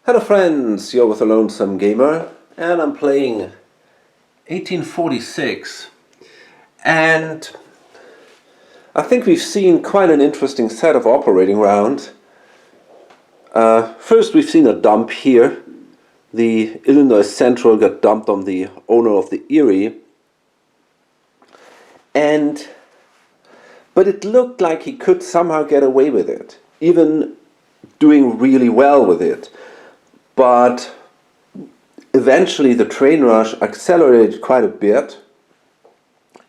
Hello friends, you're with the Lonesome Gamer and I'm playing 1846, and I think we've seen quite an interesting set of operating round. First we've seen a dump here. The Illinois Central got dumped on the owner of the Erie, but it looked like he could somehow get away with it, even doing really well with it. But eventually the train rush accelerated quite a bit,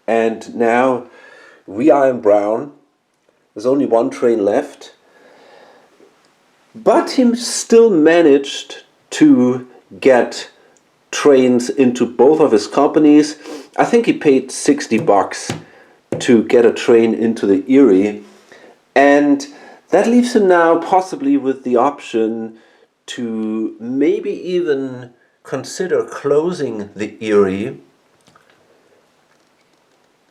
and now we are in brown. There's only one train left, but he still managed to get trains into both of his companies. I think he paid $60 to get a train into the Erie, and that leaves him now possibly with the option to maybe even consider closing the Erie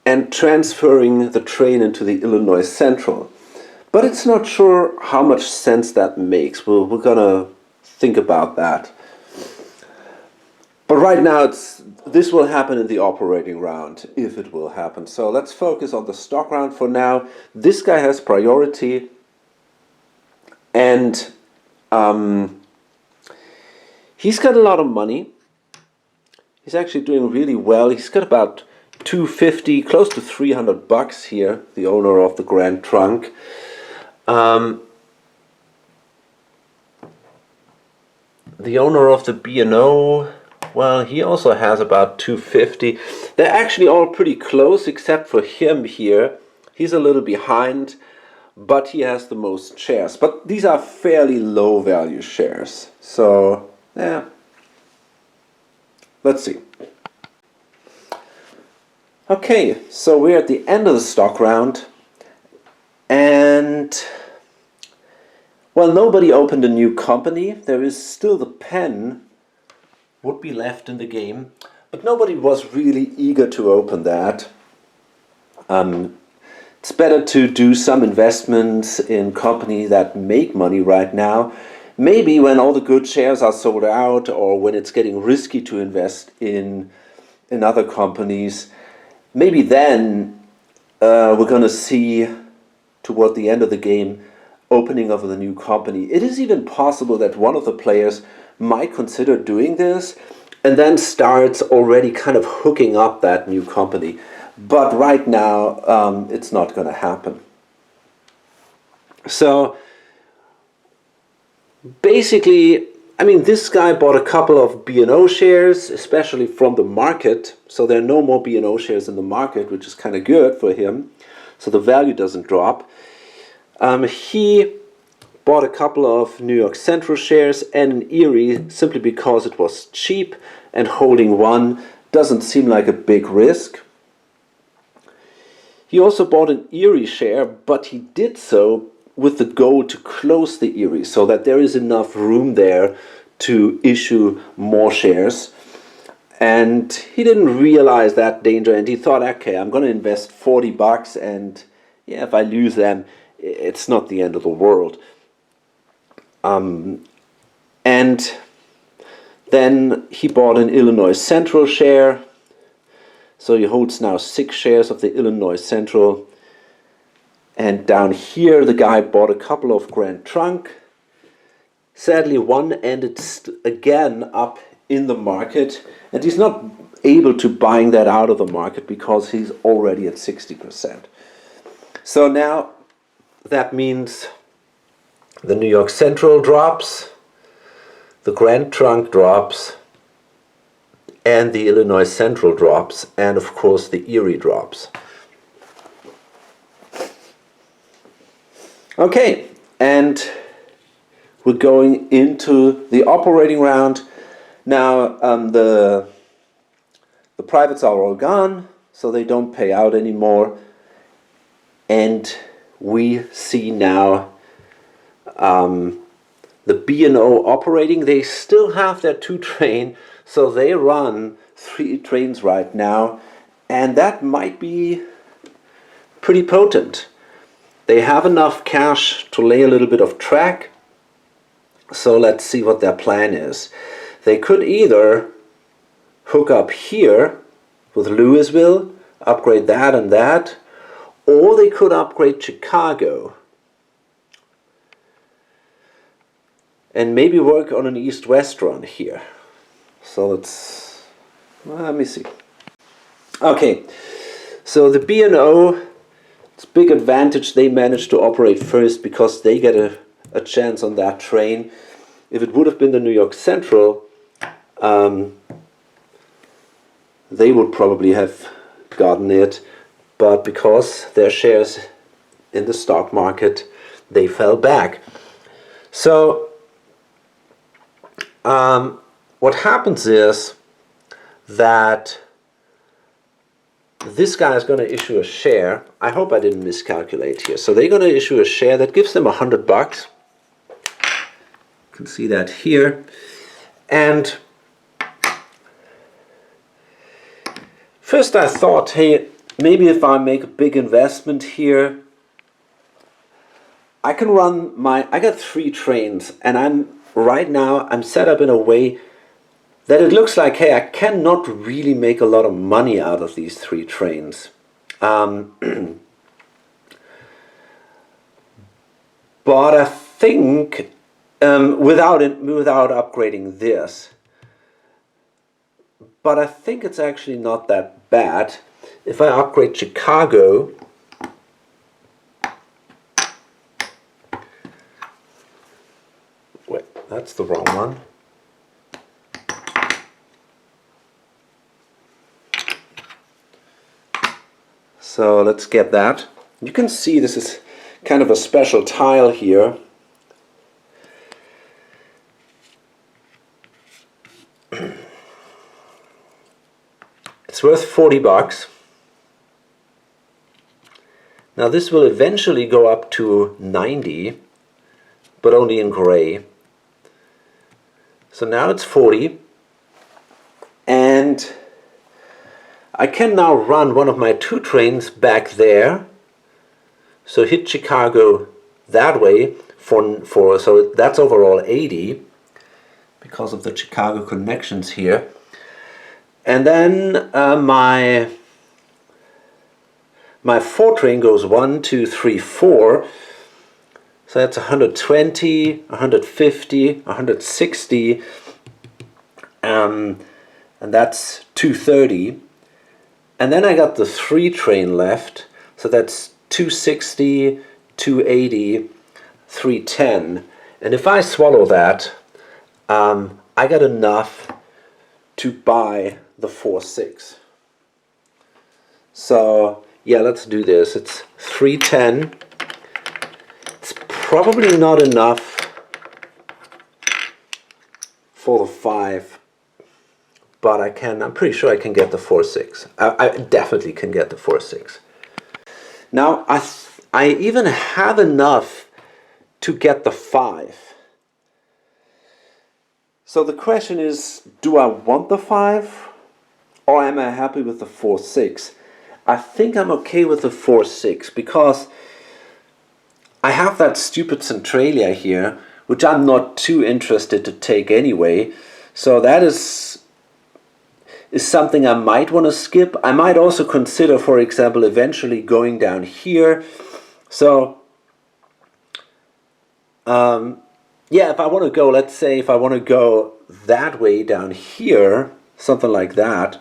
and transferring the train into the Illinois Central. But it's not sure how much sense that makes. We're gonna think about that. But right now this will happen in the operating round, if it will happen. So let's focus on the stock round for now. This guy has priority, and he's got a lot of money. He's actually doing really well. He's got about $250, close to $300 here, the owner of the Grand Trunk. The owner of the B&O, well, he also has about $250. They're actually all pretty close except for him here. He's a little behind, but he has the most shares. But these are fairly low value shares. So, yeah. Let's see. Okay, so we're at the end of the stock round, and well, nobody opened a new company. There is still the pen would be left in the game, but nobody was really eager to open that. It's better to do some investments in companies that make money right now. Maybe when all the good shares are sold out, or when it's getting risky to invest in other companies, maybe then we're going to see toward the end of the game opening of the new company. It is even possible that one of the players might consider doing this and then starts already kind of hooking up that new company. But right now it's not going to happen. So basically, I mean, this guy bought a couple of B&O shares, especially from the market. So there are no more B&O shares in the market, which is kind of good for him. So the value doesn't drop. He bought a couple of New York Central shares and an Erie simply because it was cheap, and holding one doesn't seem like a big risk. He also bought an Erie share, but he did so with the goal to close the Erie so that there is enough room there to issue more shares. And he didn't realize that danger, and he thought, okay, I'm going to invest $40, and yeah, if I lose them, it's not the end of the world. And then he bought an Illinois Central share. So he holds now 6 shares of the Illinois Central. And down here, the guy bought a couple of Grand Trunk. Sadly, one ended again up in the market, and he's not able to buying that out of the market because he's already at 60%. So now that means the New York Central drops, the Grand Trunk drops, and the Illinois Central drops, and of course the Erie drops. Okay, and we're going into the operating round. Now the privates are all gone, so they don't pay out anymore, and we see now the B&O operating. They still have their 2 train, so they run 3 trains right now, and that might be pretty potent. They have enough cash to lay a little bit of track, So let's see what their plan is. They could either hook up here with Louisville, upgrade that and that, or they could upgrade Chicago and maybe work on an east-west run here. So let me see. Okay, so the B&O, it's a big advantage they managed to operate first because they get a chance on that train. If it would have been the New York Central, they would probably have gotten it, but because their shares in the stock market, they fell back. So what happens is that this guy is going to issue a share. I hope I didn't miscalculate here. So they're going to issue a share that gives them $100. You can see that here. And first I thought, hey, maybe if I make a big investment here, I can run I got 3 trains, and right now I'm set up in a way that it looks like, hey, I cannot really make a lot of money out of these 3 trains. But I think without upgrading this, but I think it's actually not that bad. If I upgrade Chicago, wait, that's the wrong one. So let's get that. You can see this is kind of a special tile here. It's worth $40. Now this will eventually go up to 90, but only in gray. So now it's 40, and I can now run one of my 2 trains back there. So hit Chicago that way so that's overall 80 because of the Chicago connections here. And then my 4 train goes 1, 2, 3, 4. So that's 120, 150, 160, and that's 230. And then I got the 3 train left, so that's 260, 280, 310. And if I swallow that, I got enough to buy the 4.6. So yeah, let's do this. It's 310. It's probably not enough for the 5, but I'm pretty sure I can get the 4.6. I definitely can get the 4.6. Now I even have enough to get the 5. So the question is, do I want the 5 or am I happy with the 4.6? I think I'm okay with the 4.6 because I have that stupid Centralia here, which I'm not too interested to take anyway. So that is something I might want to skip. I might also consider, for example, eventually going down here. So yeah, if I want to go, let's say if I want to go that way down here, something like that,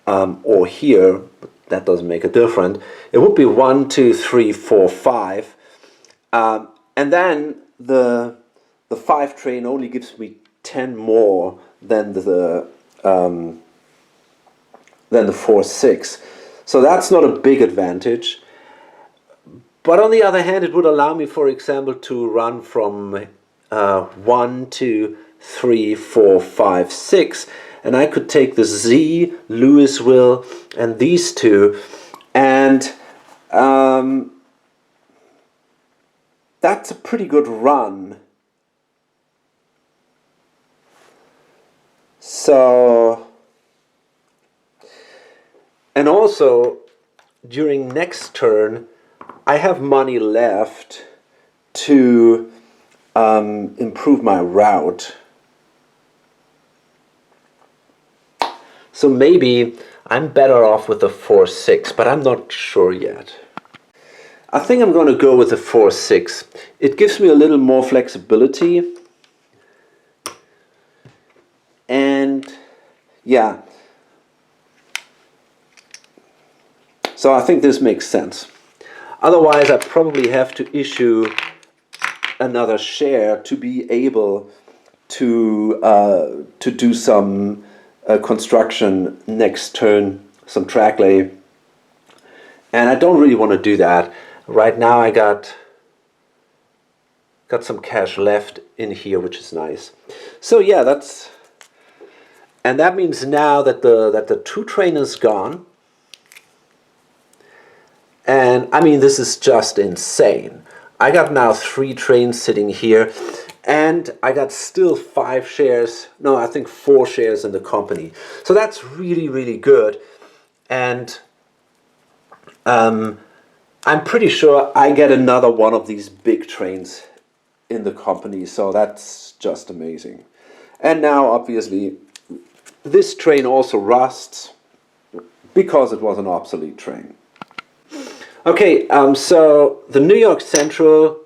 or here, but that doesn't make a difference. It would be 1, 2, 3, 4, 5, and then the 5 train only gives me 10 more than the 4.6. So that's not a big advantage. But on the other hand, it would allow me, for example, to run from 1, 2, 3, 4, 5, 6, and I could take the Z, Louisville, and these 2, and that's a pretty good run. So, and also during next turn, I have money left to improve my route. So maybe I'm better off with the 4-6, but I'm not sure yet. I think I'm going to go with the 4-6. It gives me a little more flexibility. And yeah. So I think this makes sense. Otherwise, I probably have to issue another share to be able to do some construction next turn, some track lay. And I don't really want to do that. Right now I got some cash left in here, which is nice. So yeah, that means now that the 2 train is gone. And I mean, this is just insane. I got now 3 trains sitting here, and I got still 5 shares, no, I think 4 shares in the company. So that's really, really good. And I'm pretty sure I get another one of these big trains in the company. So that's just amazing. And now, obviously, this train also rusts because it was an obsolete train. Okay, so the New York Central,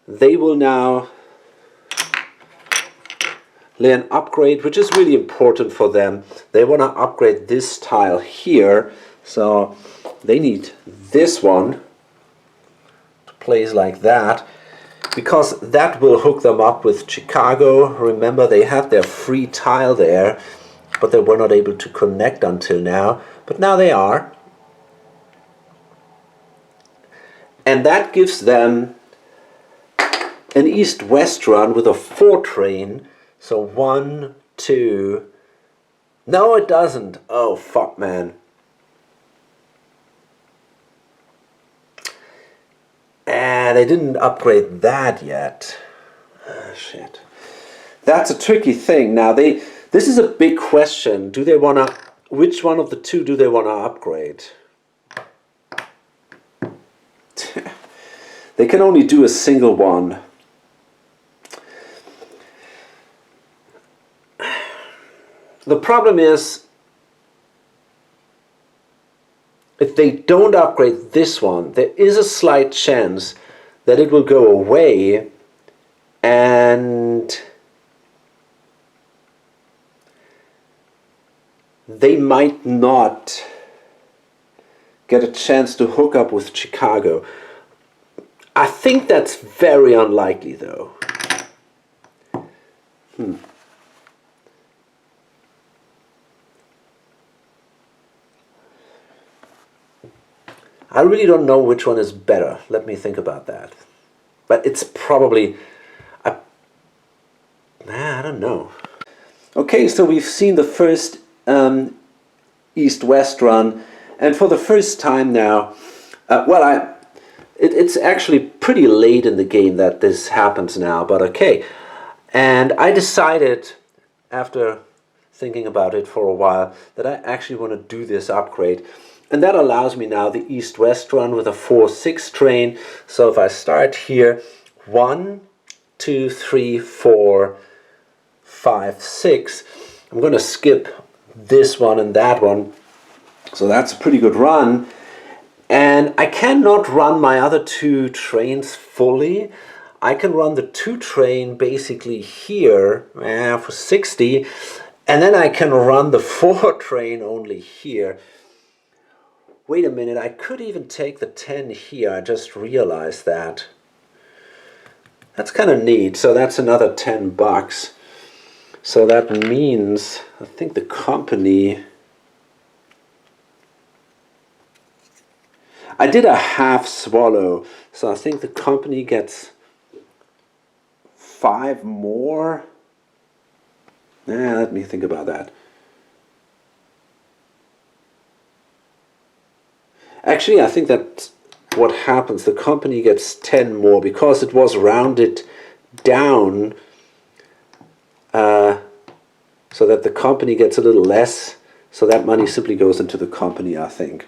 they will now lay an upgrade, which is really important for them. They want to upgrade this tile here, so they need this one to place like that, because that will hook them up with Chicago. Remember, they had their free tile there, but they were not able to connect until now. But now they are. And that gives them an east-west run with a 4 train. So 1, 2... No, it doesn't. Oh, fuck, man. And they didn't upgrade that yet. Ah, shit. That's a tricky thing. Now, this is a big question. Do they want to... Which one of the 2 do they want to upgrade? They can only do a single one. The problem is, if they don't upgrade this one, there is a slight chance that it will go away, and they might not get a chance to hook up with Chicago. I think that's very unlikely, though. I really don't know which one is better. Let me think about that. But it's probably... I don't know. Okay, so we've seen the first east-west run, and for the first time now, it's actually pretty late in the game that this happens now, but okay. And I decided, after thinking about it for a while, that I actually want to do this upgrade. And that allows me now the east-west run with a 4-6 train. So if I start here, 1, 2, 3, 4, 5, 6, I'm going to skip this one and that one. So that's a pretty good run. And I cannot run my other 2 trains fully. I can run the 2 train basically here for 60. And then I can run the 4 train only here. Wait a minute, I could even take the 10 here. I just realized that. That's kind of neat. So that's another $10. So that means, I think the company... I did a half swallow. So I think the company gets 5 more. Let me think about that. Actually, I think that's what happens. The company gets 10 more because it was rounded down so that the company gets a little less. So that money simply goes into the company, I think.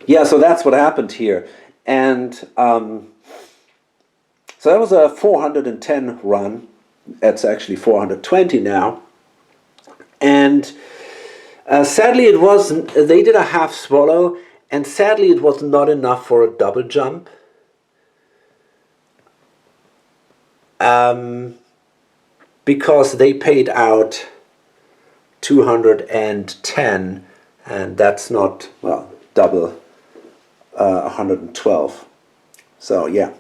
Yeah, so that's what happened here. And so that was a 410 run. It's actually 420 now. And sadly it wasn't, they did a half swallow, and sadly it was not enough for a double jump. Because they paid out 210, and that's not, well, double 112. So yeah,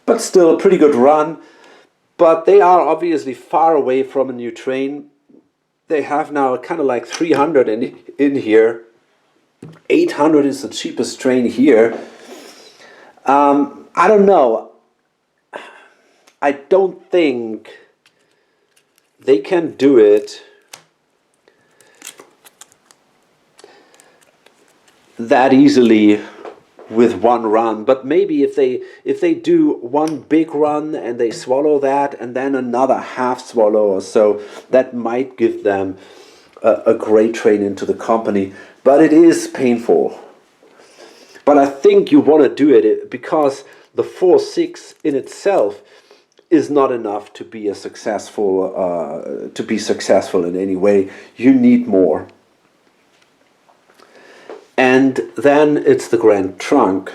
but still a pretty good run. But they are obviously far away from a new train. They have now kind of like 300 in here. 800 is the cheapest train here. I don't know. I don't think they can do it that easily with one run, but maybe if they do one big run and they swallow that and then another half swallow or so, that might give them a great train into the company. But it is painful. But I think you want to do it because the 4-6 in itself is not enough to be a successful in any way. You need more. And then it's the Grand Trunk.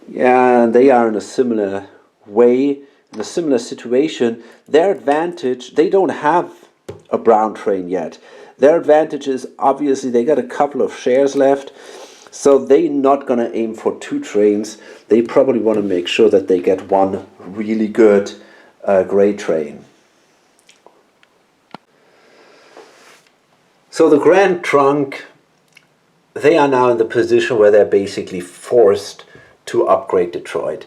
Yeah, they are in a similar way, in a similar situation. Their advantage, they don't have a brown train yet. Their advantage is obviously they got a couple of shares left, so they're not going to aim for 2 trains. They probably want to make sure that they get one really good gray train. So the Grand Trunk, they are now in the position where they're basically forced to upgrade Detroit.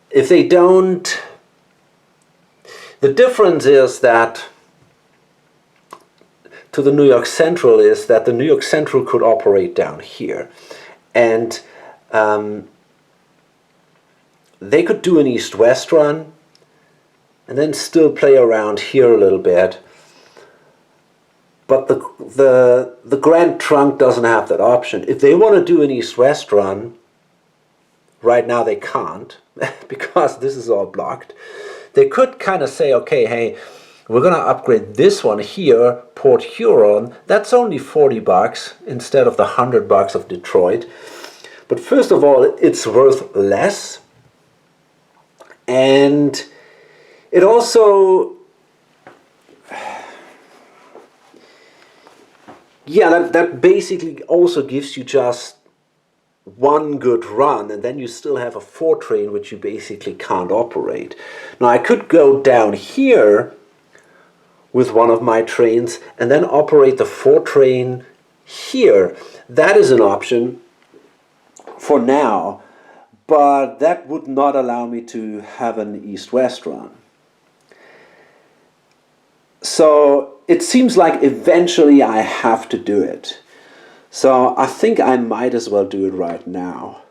If they don't, the difference is that to the New York Central is that the New York Central could operate down here. And they could do an east-west run and then still play around here a little bit. But the Grand Trunk doesn't have that option. If they want to do an east-west run, right now they can't because this is all blocked. They could kind of say, okay, hey, we're going to upgrade this one here, Port Huron. That's only $40 instead of the $100 of Detroit. But first of all, it's worth less. And it also, yeah, that basically also gives you just one good run, and then you still have a 4 train which you basically can't operate. Now I could go down here with one of my trains and then operate the 4 train here. That is an option for now, but that would not allow me to have an east-west run. So it seems like eventually I have to do it. So I think I might as well do it right now.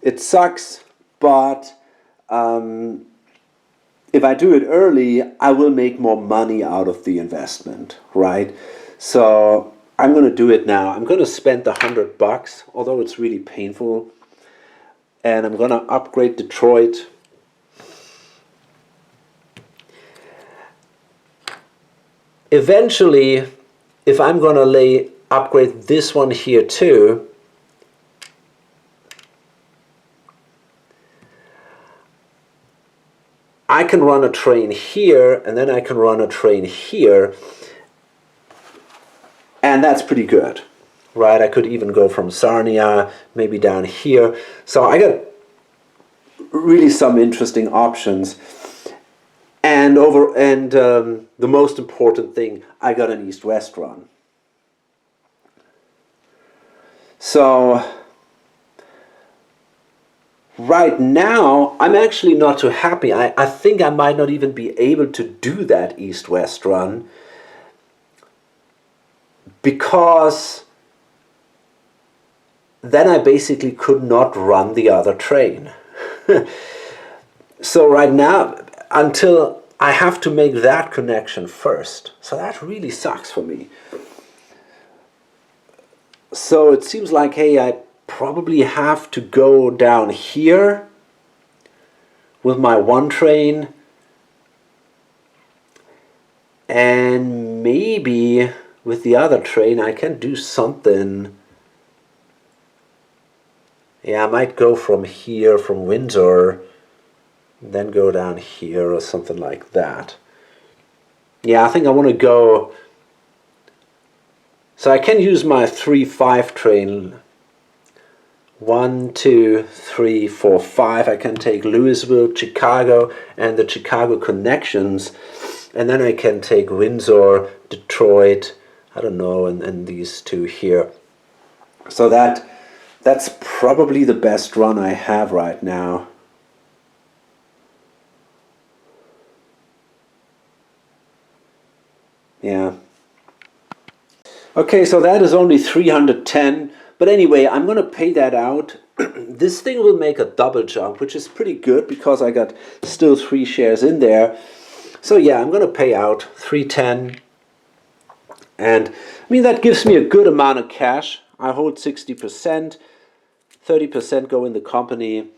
It sucks, but if I do it early, I will make more money out of the investment, right? So I'm going to do it now. I'm going to spend the $100, although it's really painful. And I'm going to upgrade Detroit. Eventually, if I'm going to upgrade this one here too, I can run a train here, and then I can run a train here, and that's pretty good, right? I could even go from Sarnia, maybe down here. So I got really some interesting options. And the most important thing, I got an east-west run. So right now, I'm actually not too happy. I think I might not even be able to do that east-west run because then I basically could not run the other train. So right now, until I have to make that connection first. So that really sucks for me. So it seems like, hey, probably have to go down here with my one train, and maybe with the other train I can do something. Yeah, I might go from here, from Windsor, then go down here or something like that. Yeah, I think I want to go. So I can use my 3-5 train. 1, 2, 3, 4, 5. I can take Louisville, Chicago, and the Chicago connections, and then I can take Windsor, Detroit, I don't know, and these two here. So that's probably the best run I have right now. Yeah. Okay, so that is only 310. But anyway, I'm going to pay that out. This thing will make a double jump, which is pretty good because I got still 3 shares in there. So yeah, I'm going to pay out 310. And I mean, that gives me a good amount of cash. I hold 60%, 30% go in the company.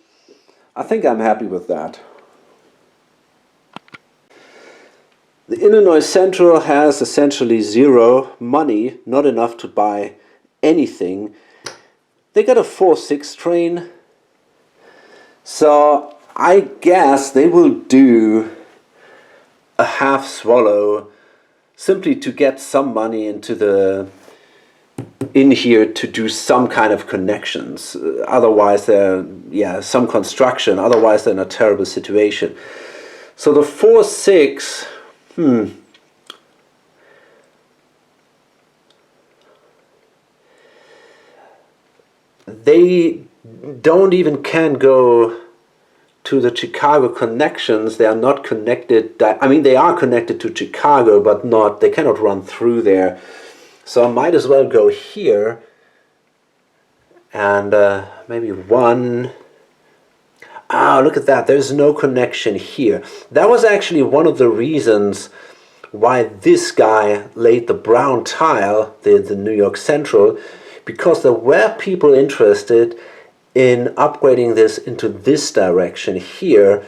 I think I'm happy with that. The Illinois Central has essentially zero money, not enough to buy anything. They got a 4-6 train, so I guess they will do a half swallow simply to get some money in here to do some kind of connections. Otherwise they're, some construction, otherwise they're in a terrible situation. So the 4-6, they don't even can go to the Chicago connections. They are not connected. I mean, they are connected to Chicago, but not. They cannot run through there. So I might as well go here and maybe one. Ah, look at that. There's no connection here. That was actually one of the reasons why this guy laid the brown tile, the New York Central, because there were people interested in upgrading this into this direction here,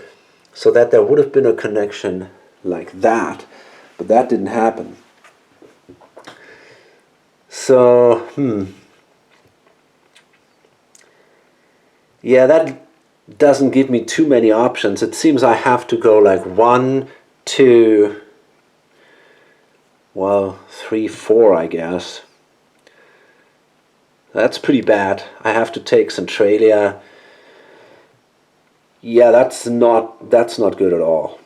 so that there would have been a connection like that, but that didn't happen. So, yeah, that doesn't give me too many options. It seems I have to go like 1, 2, well, 3, 4, I guess. That's pretty bad. I have to take Centralia. Yeah, that's not good at all.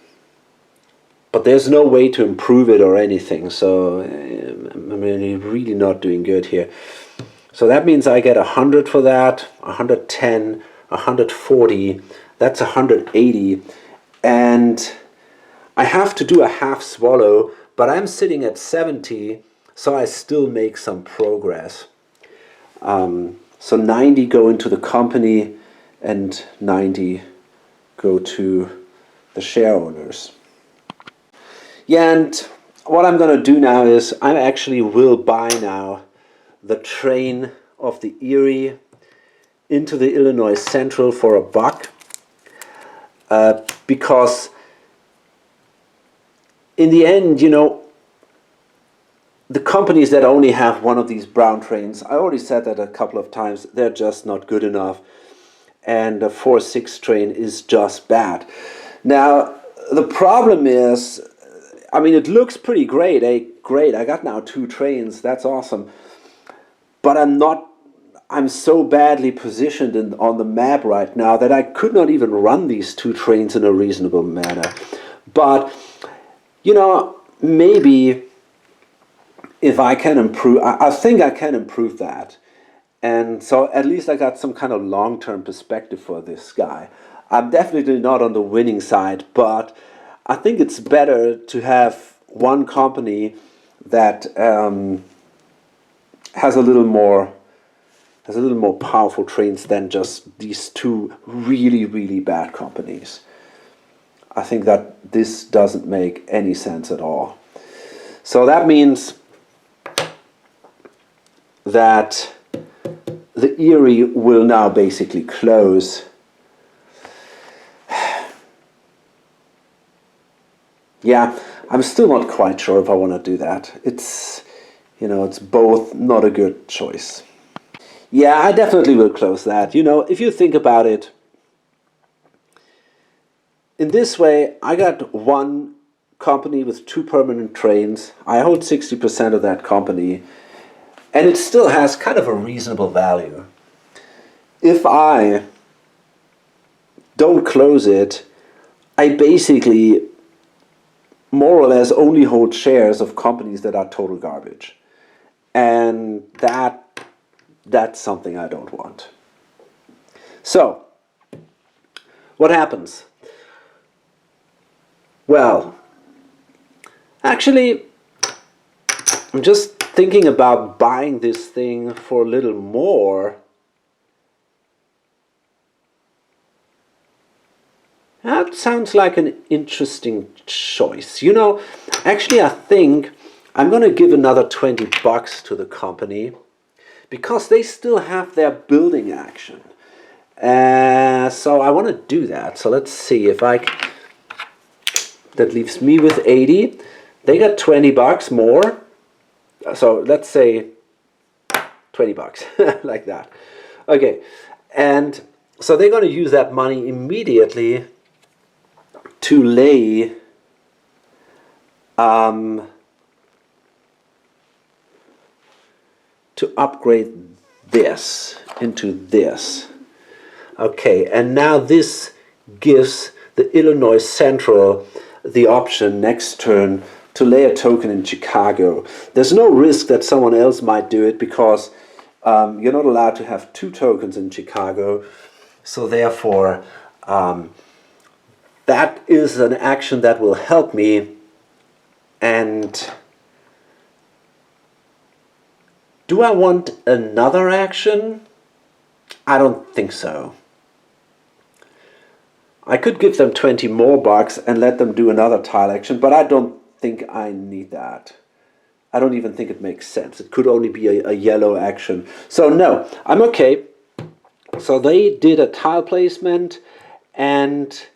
But there's no way to improve it or anything, so I'm really not doing good here. So that means I get 100 for that, 110, 140, that's 180, and I have to do a half swallow, but I'm sitting at 70, so I still make some progress. So 90 go into the company and 90 go to the share owners. Yeah, and what I'm going to do now is I actually will buy now the train of the Erie into the Illinois Central for $1, because in the end, you know, the companies that only have one of these brown trains, I already said that a couple of times, they're just not good enough. And the 4-6 train is just bad. Now, the problem is, I mean, it looks pretty great. Great, I got now 2 trains, that's awesome. But I'm so badly positioned on the map right now that I could not even run these 2 trains in a reasonable manner. But, you know, maybe if I can improve, I think I can improve that. And so at least I got some kind of long-term perspective for this guy. I'm definitely not on the winning side, but I think it's better to have one company that has a little more powerful trains than just these 2 really, really bad companies. I think that this doesn't make any sense at all. So that means that the Erie will now basically close. Yeah, I'm still not quite sure if I want to do that. It's, it's both not a good choice. Yeah, I definitely will close that. If you think about it, in this way, I got one company with 2 permanent trains. I hold 60% of that company, and it still has kind of a reasonable value. If I don't close it, I basically more or less only hold shares of companies that are total garbage. And that's something I don't want. So, what happens? Well, actually, I'm just thinking about buying this thing for a little more. That sounds like an interesting choice. Actually, I think I'm going to give another $20 to the company because they still have their building action. So I want to do that. So let's see if that leaves me with 80. They got $20 more. So let's say $20 like that. Okay. And so they're going to use that money immediately to lay to upgrade this into this. Okay, and now this gives the Illinois Central the option next turn to lay a token in Chicago. There's no risk that someone else might do it because you're not allowed to have 2 tokens in Chicago. So therefore, that is an action that will help me. And do I want another action? I don't think so. I could give them 20 more bucks and let them do another tile action, but I don't think I need that. I don't even think it makes sense. It could only be a yellow action. So no, I'm okay. So they did a tile placement, and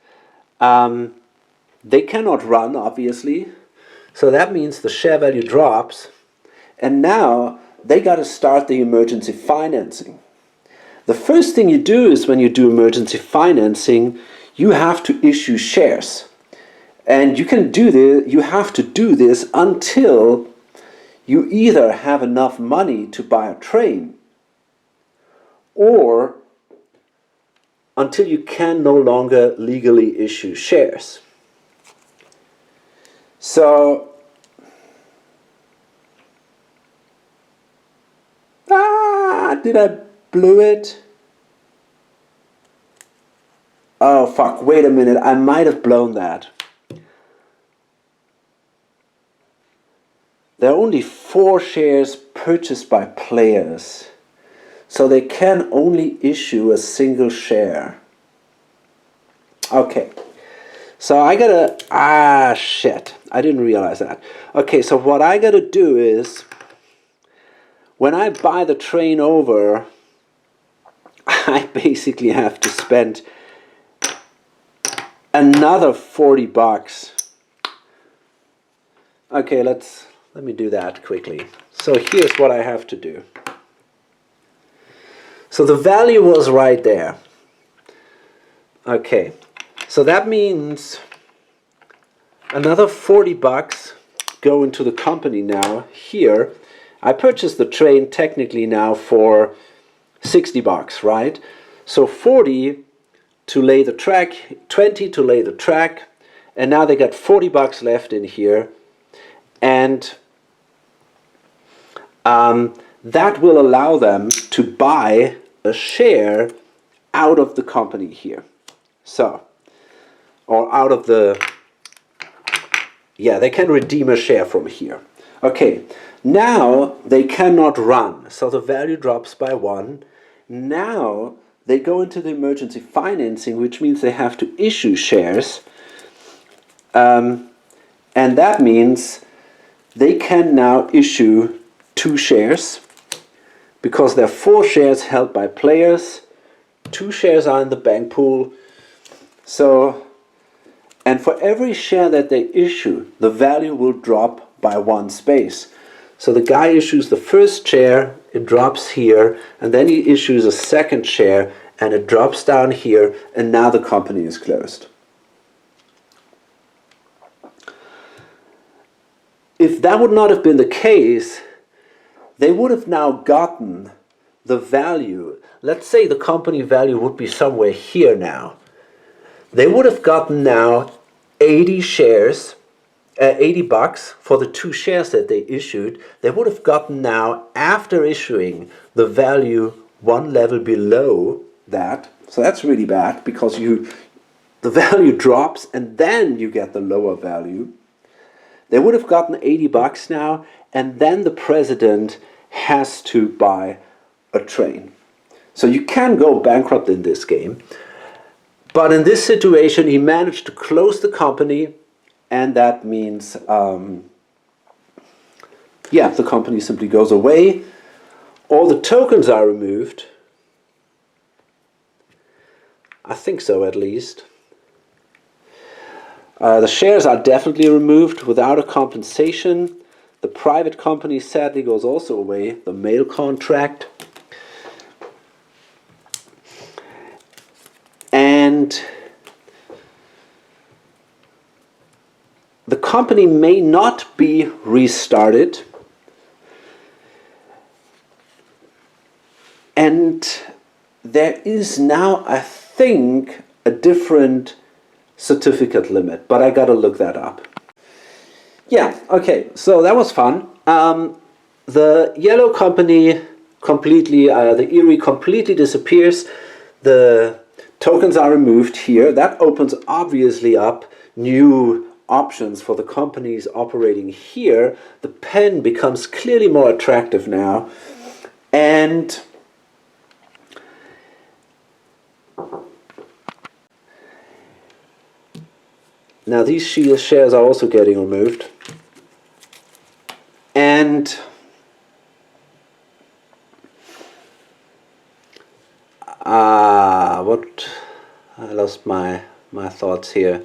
they cannot run, obviously. So that means the share value drops, and now they got to start the emergency financing. The first thing you do is when you do emergency financing, you have to issue shares. And you can do this, you have to do this until you either have enough money to buy a train or until you can no longer legally issue shares. So, did I blew it? Oh fuck, wait a minute, I might have blown that. There are only 4 shares purchased by players, so they can only issue a single share. Okay, so I gotta, shit, I didn't realize that. Okay, so what I gotta do is, when I buy the train over, I basically have to spend another 40 bucks. Okay, let me do that quickly. So here's what I have to do. So the value was right there. Okay, so that means another 40 bucks go into the company now. Here, I purchased the train technically now for 60 bucks, right? So 40 to lay the track, 20 to lay the track, and now they got 40 bucks left in here. And that will allow them to buy a share out of the company here. So, or out of the, yeah, they can redeem a share from here. Okay, now they cannot run, so the value drops by 1. Now they go into the emergency financing, which means they have to issue shares. And that means they can now issue 2 shares. because there are 4 shares held by players, 2 shares are in the bank pool. So, and for every share that they issue, the value will drop by 1 space. So the guy issues the first share, it drops here, and then he issues a second share, and it drops down here, and now the company is closed. If that would not have been the case, they would have now gotten the value. Let's say the company value would be somewhere here now. They would have gotten now 80 shares, $80 for the 2 shares that they issued. They would have gotten now, after issuing, the value 1 level below that. So that's really bad, because the value drops and then you get the lower value. They would have gotten $80 now, and then the president has to buy a train. So you can go bankrupt in this game. But in this situation, he managed to close the company, and that means, the company simply goes away. All the tokens are removed. I think so, at least. The shares are definitely removed without a compensation. The private company sadly goes also away, the mail contract. And the company may not be restarted. And there is now, I think, a different certificate limit, but I gotta look that up. Yeah, okay, so that was fun. The yellow company completely, the Erie completely disappears. The tokens are removed here. That opens obviously up new options for the companies operating here. The pen becomes clearly more attractive now. And now these shares are also getting removed. And I lost my thoughts here.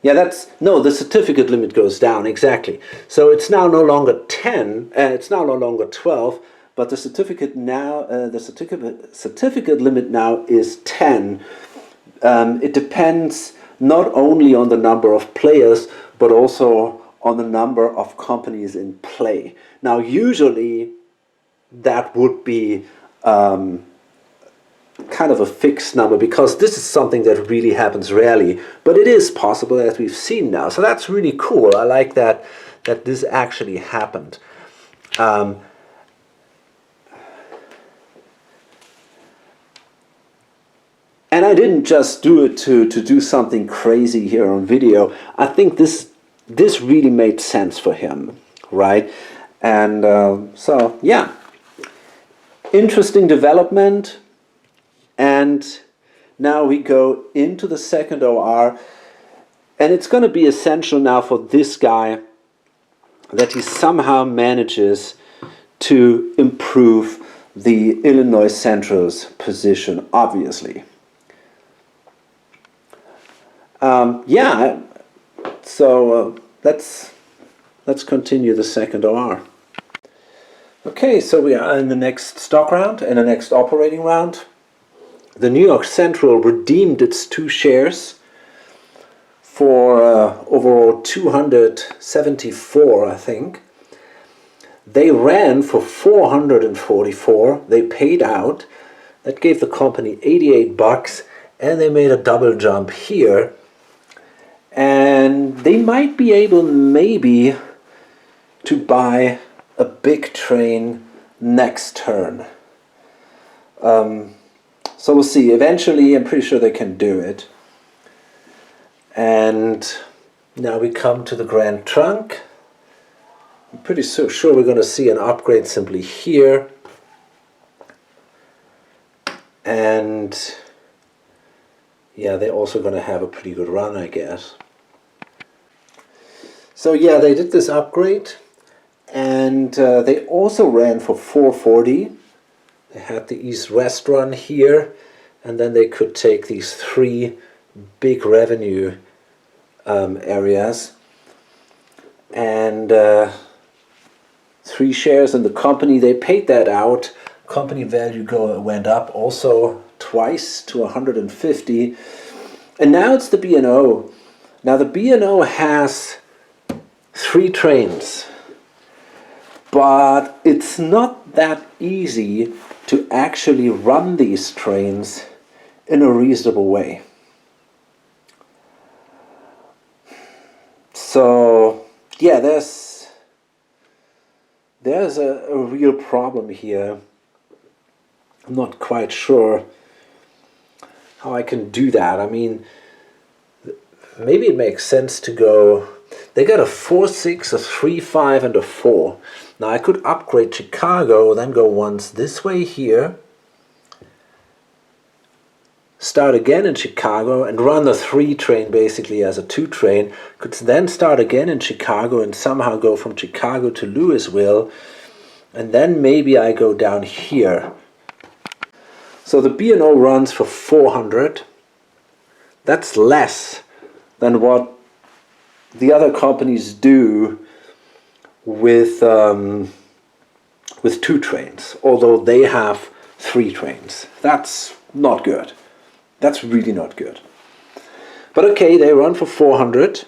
Yeah, the certificate limit goes down, exactly. So it's now no longer 10, it's now no longer 12, but the certificate limit now is 10. It depends not only on the number of players, but also on the number of companies in play. Now, usually that would be kind of a fixed number, because this is something that really happens rarely, but it is possible, as we've seen now. So that's really cool. I like that this actually happened. And I didn't just do it to do something crazy here on video. I think this really made sense for him, right? And so yeah, interesting development. And now we go into the second OR, and it's going to be essential now for this guy that he somehow manages to improve the Illinois Central's position, obviously. So let's continue the second OR. Okay, so we are in the next stock round and the next operating round. The New York Central redeemed its 2 shares for overall 274, I think. They ran for 444. They paid out. That gave the company $88, and they made a double jump here. And they might be able, maybe, to buy a big train next turn. So we'll see. Eventually, I'm pretty sure they can do it. And now we come to the Grand Trunk. I'm pretty sure we're going to see an upgrade simply here. And yeah, they're also going to have a pretty good run, I guess. So yeah, they did this upgrade, and they also ran for 440. They had the east-west run here, and then they could take these three big revenue areas, and 3 shares in the company. They paid that out. Company value went up also twice to 150, and now it's the B&O. Now the B&O has 3 trains, but it's not that easy to actually run these trains in a reasonable way. So yeah, there's a real problem here. I'm not quite sure how I can do that. I mean, maybe it makes sense to go. They got a 4-6, a 3-5, and a 4. Now I could upgrade Chicago, then go once this way here, start again in Chicago, and run the 3 train basically as a 2 train. Could then start again in Chicago and somehow go from Chicago to Louisville, and then maybe I go down here. So the B&O runs for 400. That's less than what the other companies do with 2 trains, although they have 3 trains. That's not good. That's really not good. But okay, they run for 400.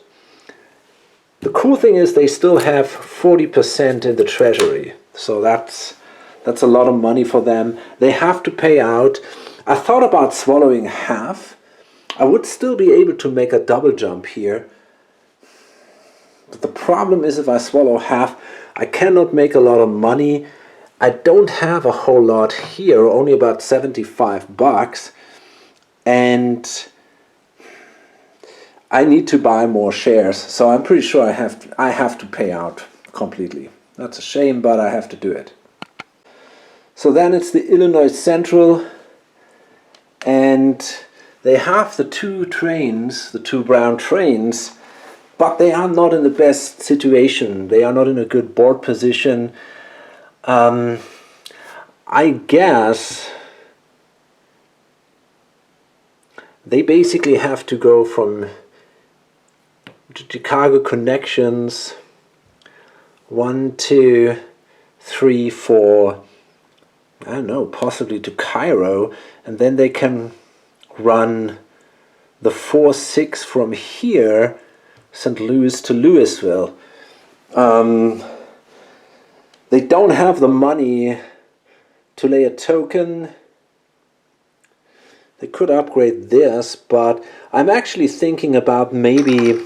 The cool thing is they still have 40% in the treasury, so that's a lot of money for them. They have to pay out. I thought about swallowing half. I would still be able to make a double jump here. But the problem is if I swallow half, I cannot make a lot of money. I don't have a whole lot here, only about $75. And I need to buy more shares. So I'm pretty sure I have to pay out completely. That's a shame, but I have to do it. So then it's the Illinois Central, and they have the 2 trains, the 2 brown trains, but they are not in the best situation. They are not in a good board position. I guess they basically have to go from Chicago connections 1, 2, 3, 4, I don't know, possibly to Cairo, and then they can run the 4-6 from here, St. Louis to Louisville. They don't have the money to lay a token. They could upgrade this, but I'm actually thinking about maybe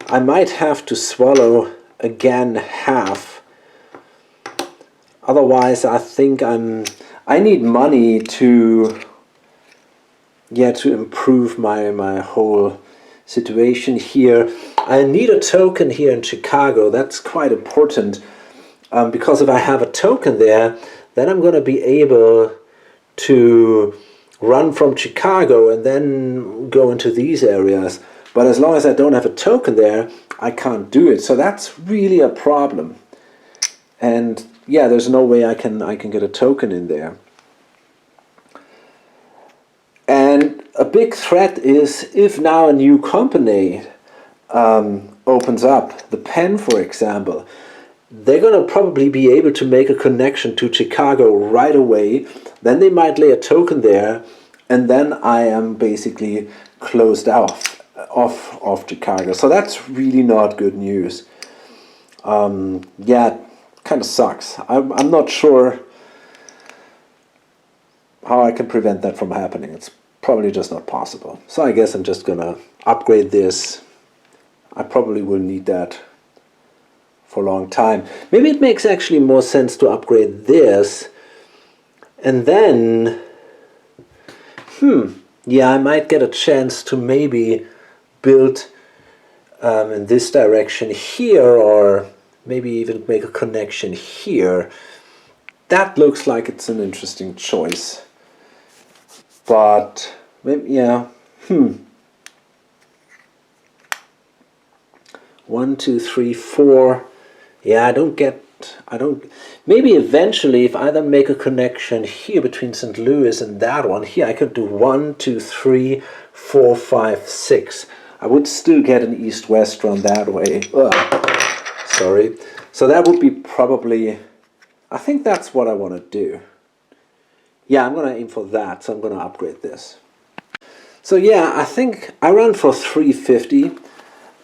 I might have to swallow again half. Otherwise, I think I need money to improve my whole situation here. I need a token here in Chicago. That's quite important, because if I have a token there, then I'm going to be able to run from Chicago and then go into these areas. But as long as I don't have a token there, I can't do it. So that's really a problem. And yeah, there's no way I can get a token in there. And a big threat is if now a new company opens up, the Penn, for example, they're going to probably be able to make a connection to Chicago right away. Then they might lay a token there, and then I am basically closed off Chicago. So that's really not good news. Yeah, kind of sucks. I'm not sure how I can prevent that from happening. It's probably just not possible. So I guess I'm just gonna upgrade this. I probably will need that for a long time. Maybe it makes actually more sense to upgrade this, and then yeah, I might get a chance to maybe build in this direction here, or maybe even make a connection here. that looks like it's an interesting choice. But maybe, yeah, 1, 2, 3, 4. Yeah, maybe eventually if I then make a connection here between St. Louis and that one, here I could do 1, 2, 3, 4, 5, 6. I would still get an east-west run that way. Sorry. So that would be probably, I think that's what I want to do. Yeah, I'm going to aim for that, so I'm going to upgrade this. So yeah, I think I run for 350,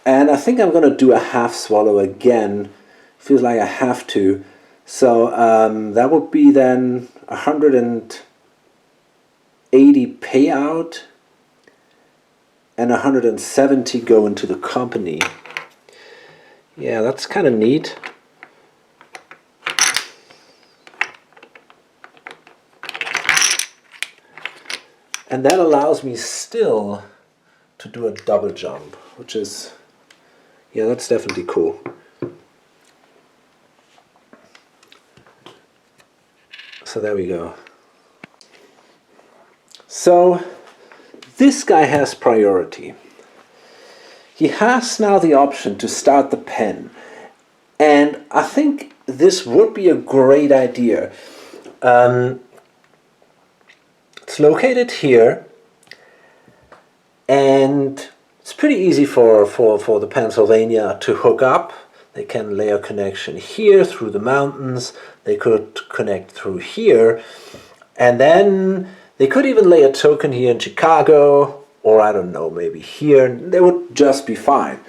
and I think I'm going to do a half swallow again. Feels like I have to. So that would be then 180 payout and 170 go into the company. Yeah, that's kind of neat. And that allows me still to do a double jump, which is, yeah, that's definitely cool. So there we go. So this guy has priority. He has now the option to start the pen. And I think this would be a great idea. It's located here, and it's pretty easy for the Pennsylvania to hook up. They can lay a connection here through the mountains. They could connect through here, and then they could even lay a token here in Chicago, or I don't know, maybe here. They would just be fine.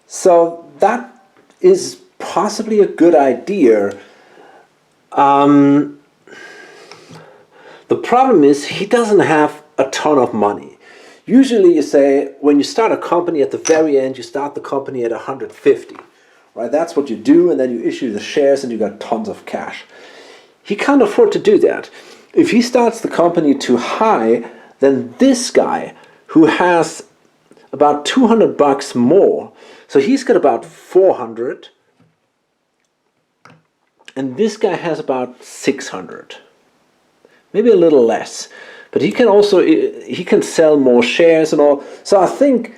So that is possibly a good idea. The problem is he doesn't have a ton of money. Usually you say, when you start a company at the very end, you start the company at 150. Right? That's what you do, and then you issue the shares and you got tons of cash. He can't afford to do that. If he starts the company too high, then this guy, who has about $200 more, so he's got about 400, and this guy has about 600. Maybe a little less, but he can sell more shares and all. So I think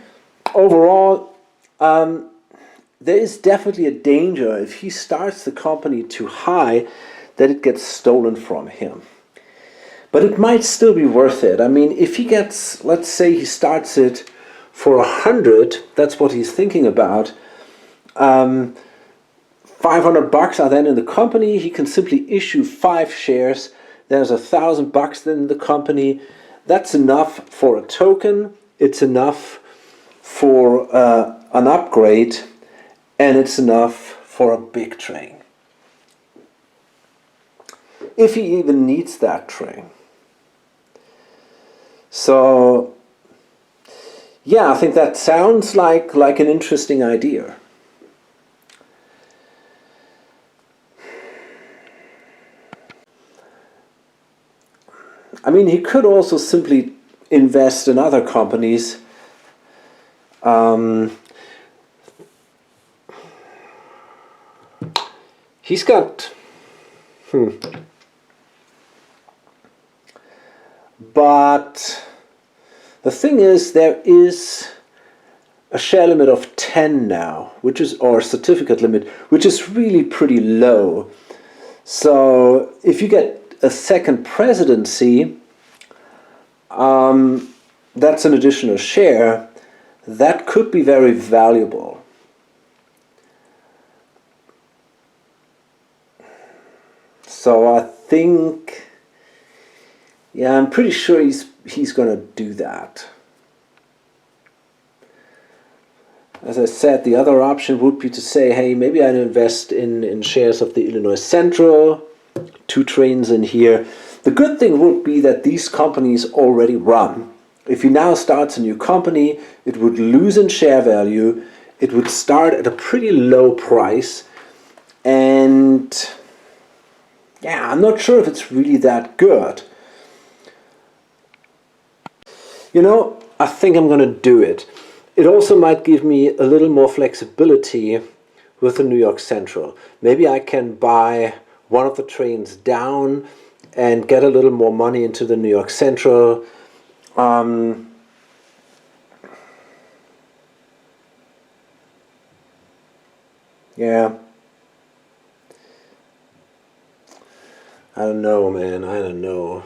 overall there is definitely a danger if he starts the company too high that it gets stolen from him. But it might still be worth it. I mean, if he gets, let's say he starts it for 100, that's what he's thinking about. $500 are then in the company. He can simply issue 5 shares. There's $1,000 in the company. That's enough for a token. It's enough for an upgrade, and it's enough for a big train. If he even needs that train. So, yeah, I think that sounds like an interesting idea. I mean, he could also simply invest in other companies. He's got... But the thing is, there is a share limit of 10 now, or a certificate limit, which is really pretty low. So if you get a second presidency, that's an additional share. That could be very valuable. So I think, yeah, I'm pretty sure he's going to do that. As I said, the other option would be to say, hey, maybe I'd invest in shares of the Illinois Central, 2 trains in here. The good thing would be that these companies already run. If he now starts a new company, it would lose in share value. It would start at a pretty low price. And yeah, I'm not sure if it's really that good. You know, I think I'm going to do it. It also might give me a little more flexibility with the New York Central. Maybe I can buy one of the trains down and get a little more money into the New York Central. Yeah. I don't know, man. I don't know.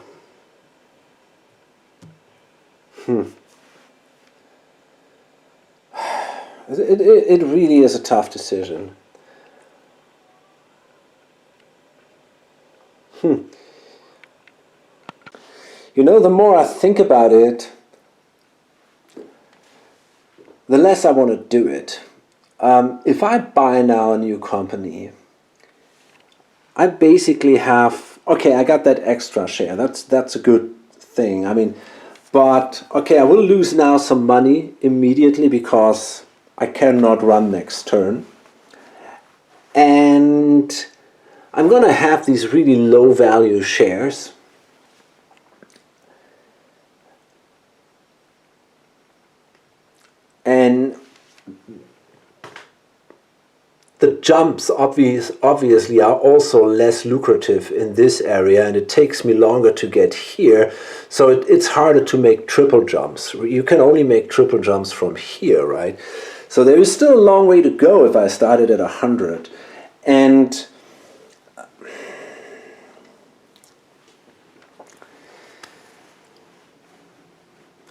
It really is a tough decision. You know, the more I think about it, the less I want to do it. If I buy now a new company, I basically have, okay, I got that extra share. That's a good thing. I mean, but okay, I will lose now some money immediately because I cannot run next turn. And I'm going to have these really low value shares. And the jumps obviously are also less lucrative in this area, and it takes me longer to get here, so it's harder to make triple jumps. You can only make triple jumps from here, right? So there is still a long way to go if I started at 100. And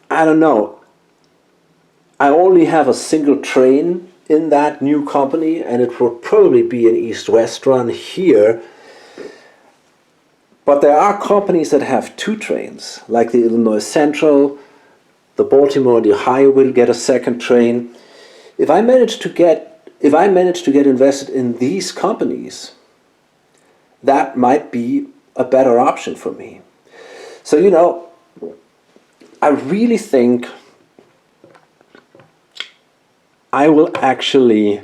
I don't know. I only have a single train in that new company, and it will probably be an east-west run here. But there are companies that have two trains, like the Illinois Central, the Baltimore and the Ohio will get a second train. If I manage to get invested in these companies, that might be a better option for me. So, you know, I really think I will actually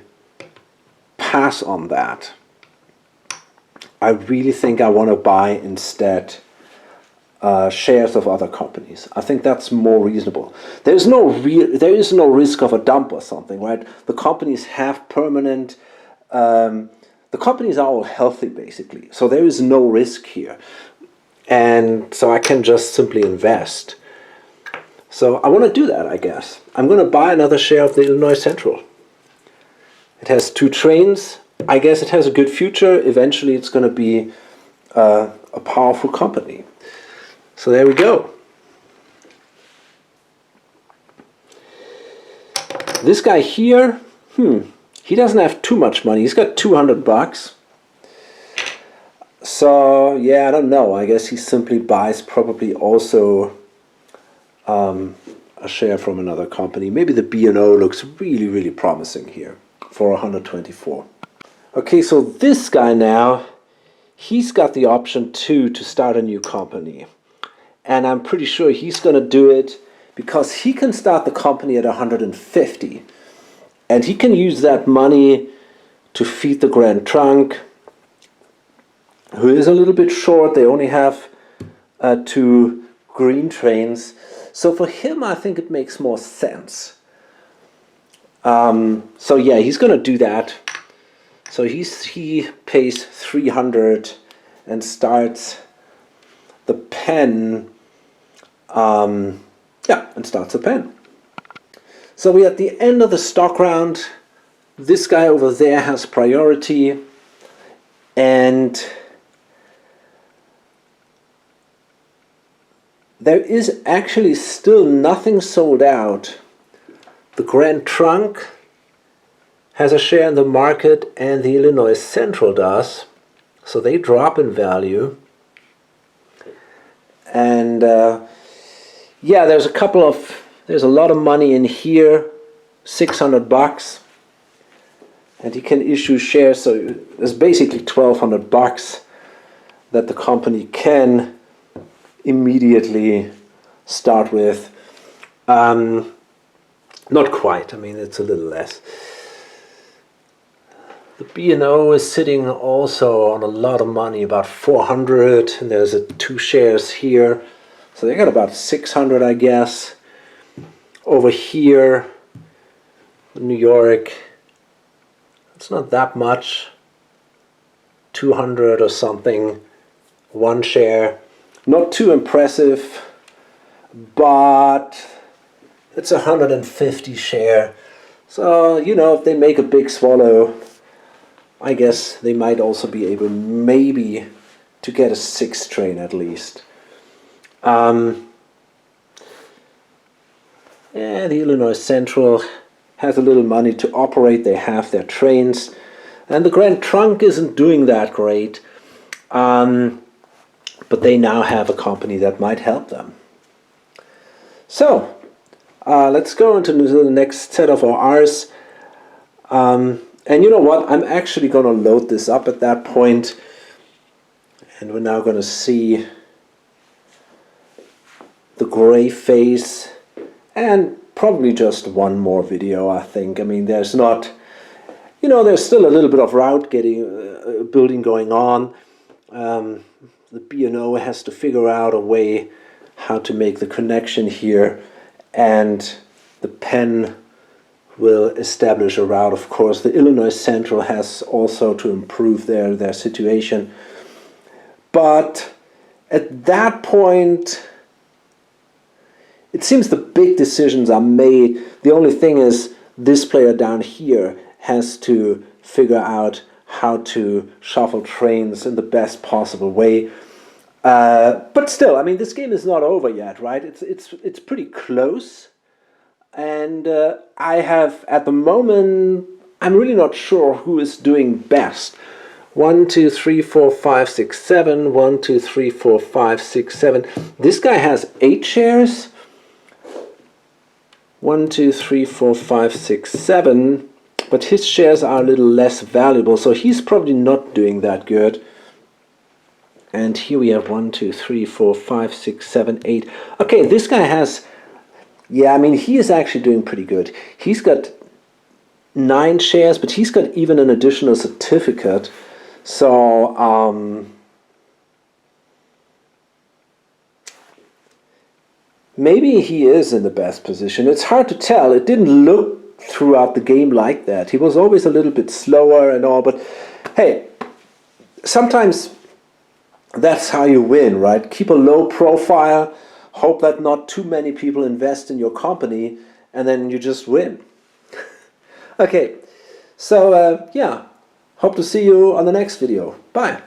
pass on that. I really think I want to buy instead shares of other companies. I think that's more reasonable. There is no risk of a dump or something, right? The companies have permanent. The companies are all healthy basically, so there is no risk here, and so I can just simply invest. So I want to do that, I guess. I'm going to buy another share of the Illinois Central. It has two trains. I guess it has a good future. Eventually it's going to be a powerful company. So there we go. This guy here, he doesn't have too much money. He's got $200. So yeah, I don't know. I guess he simply buys probably also a share from another company. Maybe the B&O looks really, really promising here for 124. Okay, so this guy now, he's got the option too to start a new company. And I'm pretty sure he's going to do it because he can start the company at 150. And he can use that money to feed the Grand Trunk, who is a little bit short. They only have 2 green trains. So for him, I think it makes more sense. So yeah, he's going to do that. So he pays 300 and starts the pen. And starts the pen. So we're at the end of the stock round. This guy over there has priority, and there is actually still nothing sold out. The Grand Trunk has a share in the market, and the Illinois Central does. So they drop in value. And yeah, there's a lot of money in here, $600, and he can issue shares. So there's basically $1,200 that the company can immediately start with. Not quite. I mean, it's a little less. The B&O is sitting also on a lot of money, about 400, and there's 2 shares here. So they got about 600, I guess. Over here, New York, It's not that much. 200 or something, one share. Not too impressive, but it's 150 share. So, you know, if they make a big swallow, I guess they might also be able maybe to get a 6 train at least. Yeah, the Illinois Central has a little money to operate. They have their trains. And the Grand Trunk isn't doing that great. But they now have a company that might help them. So, let's go into the next set of ORs. And you know what? I'm actually going to load this up at that point. And we're now going to see the gray phase. And probably just one more video, I think. I mean, there's not... You know, there's still a little bit of route building going on. The B&O has to figure out a way how to make the connection here, and the Penn will establish a route. Of course, the Illinois Central has also to improve their situation. But at that point, it seems the big decisions are made. The only thing is this player down here has to figure out how to shuffle trains in the best possible way. But still, I mean, this game is not over yet, right? It's pretty close. And I have, at the moment, I'm really not sure who is doing best. 1, 2, 3, 4, 5, 6, 7. 1, 2, 3, 4, 5, 6, 7. This guy has 8 shares. 1, 2, 3, 4, 5, 6, 7. But his shares are a little less valuable, so he's probably not doing that good. And here we have 1, 2, 3, 4, 5, 6, 7, 8. Okay, this guy has... Yeah, I mean, he is actually doing pretty good. He's got 9 shares, but he's got even an additional certificate. So, maybe he is in the best position. It's hard to tell. It didn't look throughout the game like that. He was always a little bit slower and all, but hey, sometimes that's how you win, right? Keep a low profile, hope that not too many people invest in your company, and then you just win. Okay, so yeah, hope to see you on the next video. Bye.